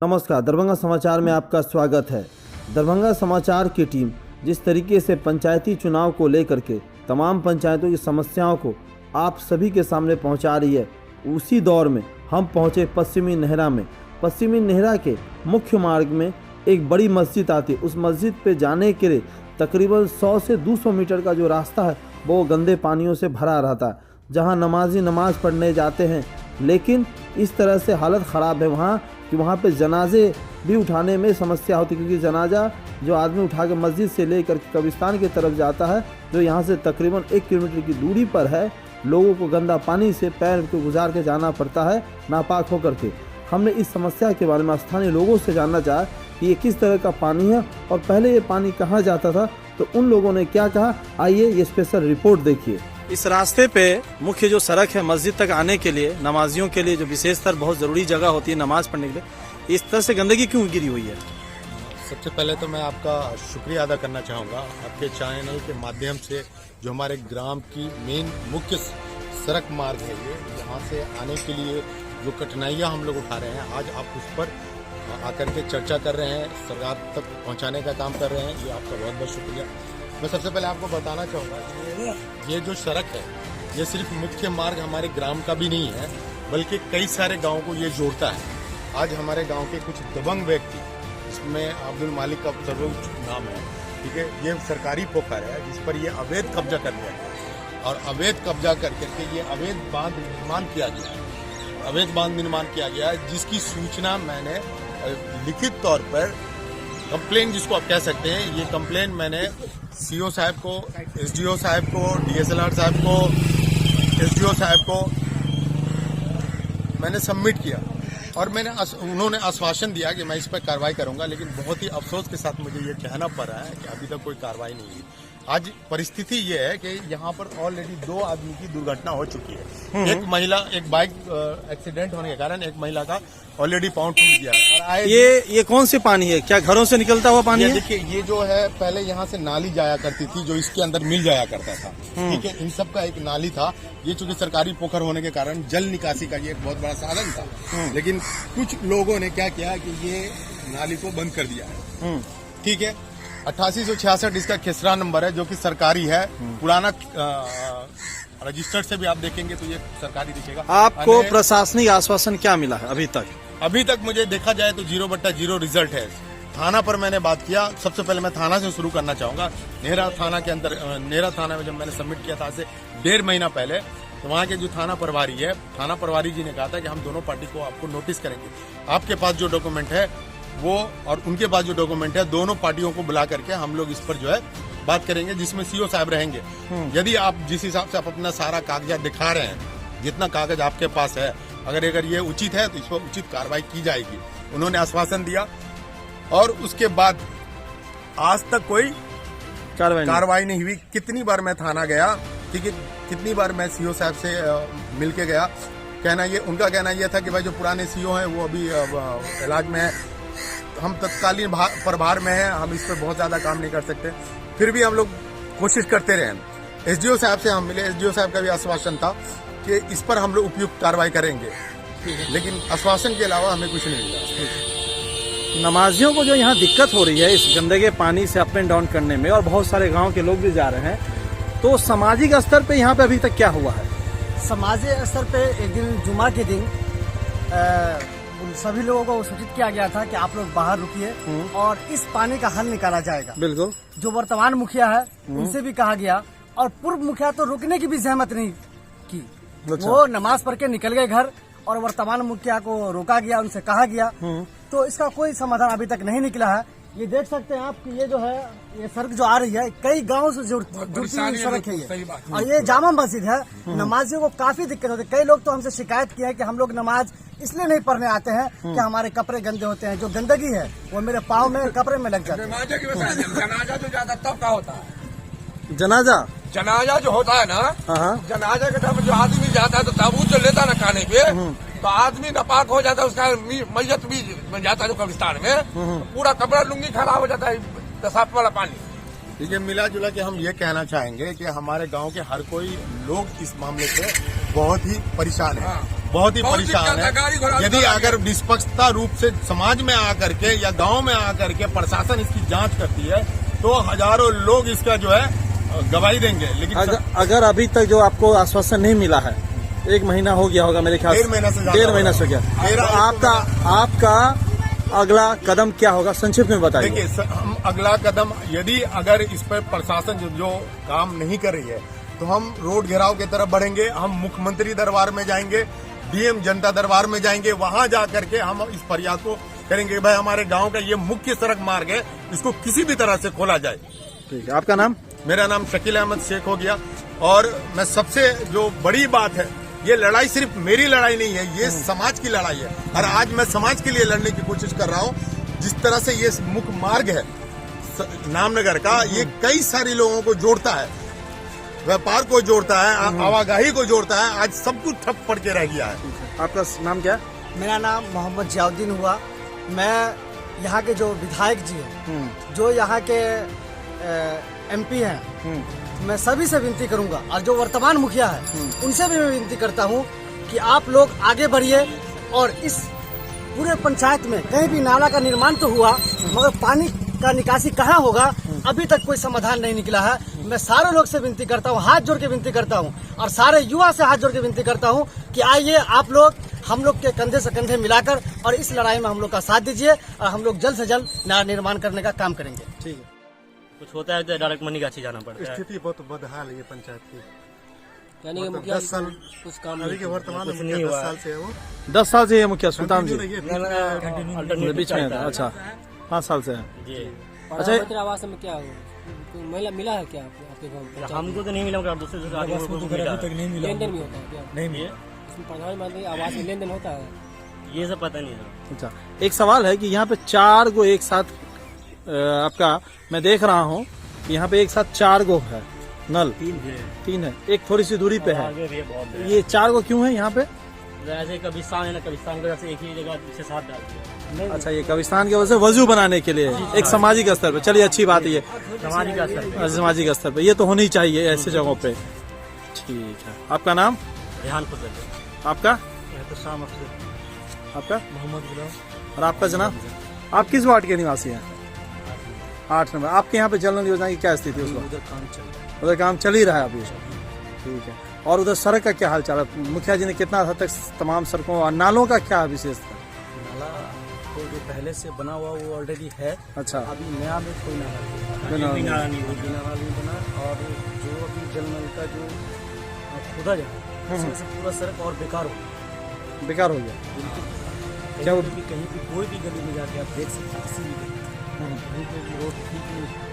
नमस्कार, दरभंगा समाचार में आपका स्वागत है। दरभंगा समाचार की टीम जिस तरीके से पंचायती चुनाव को लेकर के तमाम पंचायतों की समस्याओं को आप सभी के सामने पहुंचा रही है, उसी दौर में हम पहुंचे पश्चिमी नेहरा में। पश्चिमी नेहरा के मुख्य मार्ग में एक बड़ी मस्जिद आती है। उस मस्जिद पे जाने के लिए तकरीबन 100 से 200 मीटर का जो रास्ता है वो गंदे पानियों से भरा रहता है, जहाँ नमाजी नमाज पढ़ने जाते हैं। लेकिन इस तरह से हालत ख़राब है वहाँ कि वहाँ पे जनाजे भी उठाने में समस्या होती है, क्योंकि जनाजा जो आदमी उठा के मस्जिद से लेकर कब्रिस्तान की तरफ जाता है, जो यहाँ से तकरीबन 1 किलोमीटर की दूरी पर है, लोगों को गंदा पानी से पैर को गुजार के जाना पड़ता है नापाक होकर के। हमने इस समस्या के बारे में स्थानीय लोगों से जानना चाहा कि ये किस तरह का पानी है और पहले ये पानी कहाँ जाता था, तो उन लोगों ने क्या कहा, आइए ये स्पेशल रिपोर्ट देखिए। इस रास्ते पे मुख्य जो सड़क है मस्जिद तक आने के लिए, नमाजियों के लिए जो विशेषतर बहुत ज़रूरी जगह होती है नमाज पढ़ने के लिए, इस तरह से गंदगी क्यों गिरी हुई है? सबसे पहले तो मैं आपका शुक्रिया अदा करना चाहूँगा आपके चैनल के माध्यम से, जो हमारे ग्राम की मेन मुख्य सड़क मार्ग है ये, यहाँ से आने के लिए जो कठिनाइयाँ हम लोग उठा रहे हैं, आज आप उस पर आकर के चर्चा कर रहे हैं, सरकार तक पहुँचाने का काम कर रहे हैं। ये आपका बहुत बहुत शुक्रिया। मैं सबसे पहले आपको बताना चाहूँगा ये जो सड़क है ये सिर्फ मुख्य मार्ग हमारे ग्राम का भी नहीं है, बल्कि कई सारे गाँव को ये जोड़ता है। आज हमारे गाँव के कुछ दबंग व्यक्ति, इसमें अब्दुल मालिक का सर्वोच्च नाम है, ठीक है, ये सरकारी पोखर है जिस पर ये अवैध कब्जा कर लिया गया और अवैध कब्जा करके ये अवैध बांध निर्माण किया गया है। अवैध बांध निर्माण किया गया है जिसकी सूचना मैंने लिखित तौर पर कंप्लेन जिसको आप कह सकते हैं, ये कंप्लेन मैंने सीओ साहब को, एसडीओ साहब को, डीएसएलआर साहब को, एसडीओ साहब को मैंने सबमिट किया और उन्होंने आश्वासन दिया कि मैं इस पर कार्रवाई करूंगा। लेकिन बहुत ही अफसोस के साथ मुझे ये कहना पड़ रहा है कि अभी तक कोई कार्रवाई नहीं हुई। आज परिस्थिति ये है कि यहाँ पर ऑलरेडी 2 आदमी की दुर्घटना हो चुकी है। एक बाइक एक्सीडेंट होने के कारण एक महिला का ऑलरेडी पाँव टूट गया है। और ये कौन से पानी है? क्या घरों से निकलता हुआ पानी है? देखिए, ये जो है पहले यहाँ से नाली जाया करती थी जो इसके अंदर मिल जाया करता था, ठीक है, इन सब का एक नाली था। ये चूंकि सरकारी पोखर होने के कारण जल निकासी का ये एक बहुत बड़ा साधन था, लेकिन कुछ लोगों ने क्या किया कि ये नाली को बंद कर दिया है, ठीक है। 8866 इसका खेसरा नंबर है जो कि सरकारी है, पुराना रजिस्टर से भी आप देखेंगे तो ये सरकारी दिखेगा। आपको प्रशासनिक आश्वासन क्या मिला है अभी तक? अभी तक मुझे देखा जाए तो 0/0 रिजल्ट है। थाना पर मैंने बात किया, सबसे पहले मैं थाना से शुरू करना चाहूंगा। नेहरा थाना के अंदर, नेहरा थाना में जब मैंने सबमिट किया था आज से 1.5 महीना पहले, तो वहाँ के जो थाना प्रभारी है, थाना प्रभारी जी ने कहा था कि हम दोनों पार्टी को आपको नोटिस करेंगे, आपके पास जो डॉक्यूमेंट है वो और उनके पास जो डॉक्यूमेंट है, दोनों पार्टियों को बुला करके हम लोग इस पर जो है बात करेंगे, जिसमें सीओ साहब रहेंगे। यदि आप जिस हिसाब से आप अपना सारा कागजात दिखा रहे हैं, जितना कागज आपके पास है, अगर ये उचित है तो इस पर उचित कार्रवाई की जाएगी। उन्होंने आश्वासन दिया और उसके बाद आज तक कोई कार्रवाई नहीं हुई। कितनी बार मैं थाना गया, ठीक है, कितनी बार मैं सीओ साहब से मिल के गया, उनका कहना यह था कि भाई जो पुराने सीओ हैं वो अभी इलाज में है, हम तत्कालीन प्रभार में हैं, हम इस पर बहुत ज्यादा काम नहीं कर सकते। फिर भी हम लोग कोशिश करते रहे। एसडीओ साहब से हम मिले, एसडीओ साहब का भी आश्वासन था कि इस पर हम लोग उपयुक्त कार्रवाई करेंगे, लेकिन आश्वासन के अलावा हमें कुछ नहीं मिला। नमाजियों को जो यहाँ दिक्कत हो रही है इस गंदगे पानी से अप एंड डाउन करने में, और बहुत सारे गाँव के लोग भी जा रहे हैं, तो सामाजिक स्तर पे यहाँ पे अभी तक क्या हुआ है? सामाजिक स्तर पे एक दिन जुमा के दिन सभी लोगों को सूचित किया गया था कि आप लोग बाहर रुकिए और इस पानी का हल निकाला जाएगा। बिल्कुल। जो वर्तमान मुखिया है उनसे भी कहा गया और पूर्व मुखिया तो रुकने की भी जहमत नहीं की। अच्छा। वो नमाज पढ़ के निकल गए घर और वर्तमान मुखिया को रोका गया, उनसे कहा गया, तो इसका कोई समाधान अभी तक नहीं निकला है। ये देख सकते हैं आप कि ये जो है, ये सड़क जो आ रही है कई गांव से जुड़ती हुई सड़क है ये, और ये जामा मस्जिद है। नमाजियों को काफी दिक्कत होती है। कई लोग तो हमसे शिकायत की है कि हम लोग नमाज इसलिए नहीं पढ़ने आते हैं कि हमारे कपड़े गंदे होते हैं, जो गंदगी है वो मेरे पाँव में, कपड़े में लग जाते हैं। जनाजा जो ज्यादा तब का होता है, जनाजा जो होता है ना, जनाजा के टाइम जो आदमी जाता है तो ताबूत जो लेता है ना खाने पे, तो आदमी नापाक हो जाता है, उसका मैयत भी बन जाता है जो कब्रिस्तान में, तो पूरा कपड़ा लुंगी खराब हो जाता है पेशाब वाला पानी। ठीक है, मिला जुला के हम ये कहना चाहेंगे कि हमारे गांव के हर कोई लोग इस मामले से बहुत ही परेशान है। बहुत ही बहुत परेशान दिक्कत है, गाड़ी घोड़ा है। यदि चला अगर निष्पक्षता रूप से समाज में आकर के या गांव में आकर के प्रशासन इसकी जांच करती है तो हजारों लोग इसका जो है गवाही देंगे। लेकिन अगर अभी तक जो आपको आश्वासन नहीं मिला है, 1 महीना हो गया होगा मेरे ख्याल से, 1.5 महीना से ज्यादा 1.5 महीना से हो गया, तो आपका अगला कदम क्या होगा, संक्षिप्त में बताइए। देखिए, हम अगला कदम यदि अगर इस पर प्रशासन जो काम नहीं कर रही है तो हम रोड घेराव की तरफ बढ़ेंगे। हम मुख्यमंत्री दरबार में जाएंगे, डीएम जनता दरबार में जाएंगे, वहां जा करके हम इस फरियाद को करेंगे। भाई हमारे गांव का ये मुख्य सड़क मार्ग है, इसको किसी भी तरह से खोला जाए। ठीक है, आपका नाम? मेरा नाम शकील अहमद शेख हो गया। और मैं सबसे जो बड़ी बात है, ये लड़ाई सिर्फ मेरी लड़ाई नहीं है, ये समाज की लड़ाई है। और आज मैं समाज के लिए लड़ने की कोशिश कर रहा हूँ। जिस तरह से ये मुख्य मार्ग है नामनगर का, ये कई सारे लोगों को जोड़ता है, व्यापार को जोड़ता है, आवाजाही को जोड़ता है। आज सब कुछ ठप पड़ के रह गया है। आपका नाम क्या? मेरा नाम मोहम्मद जियाउद्दीन हुआ। मैं यहाँ के जो विधायक जी हैं, जो यहाँ के एमपी हैं, मैं सभी से विनती करूंगा, और जो वर्तमान मुखिया है उनसे भी मैं विनती करता हूं कि आप लोग आगे बढ़िए। और इस पूरे पंचायत में कहीं भी नाला का निर्माण तो हुआ, मगर पानी का निकासी कहाँ होगा, अभी तक कोई समाधान नहीं निकला है। मैं सारे लोग से विनती करता हूँ, हाथ जोड़ के विनती करता हूँ, और सारे युवा से हाथ जोड़ के विनती करता हूँ कि आइए आप लोग हम लोग के कंधे से कंधे मिलाकर और इस लड़ाई में हम लोग का साथ दीजिए, और हम लोग जल्द से जल्द नाला निर्माण करने का काम करेंगे। ठीक है। कुछ होता है तो डायरेक्ट मनीगाछी जाना पड़ता है। स्थिति बहुत बदहाल है ये पंचायत की। यानी कि मुखिया 10 साल कुछ काम अभी के वर्तमान में कुछ नहीं हुआ 10 साल से है वो। 10 साल से ये मुखिया सुल्तान जी अल्टरनेटिव बीच में चलता था। है। अच्छा, 5 साल से है। जी। अच्छा, प्रधानमंत्री आवास में क्या कोई महिला मिला है क्या आपके गाँव में? हमको तो नहीं मिला, मगर दूसरे दूसरे आदमी को मिला। लेन देन भी होता है क्या? नहीं मिले, इसमें प्रधानमंत्री आवास में लेन देन होता है? ये सब पता नहीं है। अच्छा, एक सवाल है कि यहाँ पे 4 गो एक साथ आपका मैं देख रहा हूँ कि यहाँ पे एक साथ 4 गो है नल। 3 है, एक थोड़ी सी दूरी पे है। आगे भी बहुत है। ये 4 गो क्यों है यहाँ पे? जैसे कब्रिस्तान है ना, कब्रिस्तान की वजह से एक ही जगह 6-7 डाल दिया। अच्छा, ये कब्रिस्तान की वजह से वजू बनाने के लिए एक सामाजिक स्तर पे। चलिए, अच्छी बात है ये सामाजिक स्तर पे। सामाजिक स्तर पे ये तो होनी चाहिए ऐसे जगहों पे। ठीक है, आपका नाम? ध्यान पकड़ आपका? तो शाम अफसर आपका? मोहम्मद गुलाम। और आपका जनाब? आप किस वार्ड के निवासी हैं? 8 नंबर। आपके यहाँ पे जल नल योजना की क्या स्थिति है? उस वक्त उधर काम चल ही रहा है अभी? ठीक है। और उधर सड़क का क्या हाल चाल है? मुखिया जी ने कितना हद तक तमाम सड़कों और नालों का क्या विशेष था? नाला तो जो पहले से बना हुआ वो ऑलरेडी है। अच्छा, अभी नया में कोई नाला नहीं बिना- नाला नहीं बना। और जो अभी जल नल का जो खुदा जाए उसमें से पूरा सड़क और बेकार हो गया। बेकार हो गया। क्या कहीं भी कोई भी गली में जाके आप देख सकते हैं, किसी भी गली में, कहीं पे भी रोड ठीक नहीं है।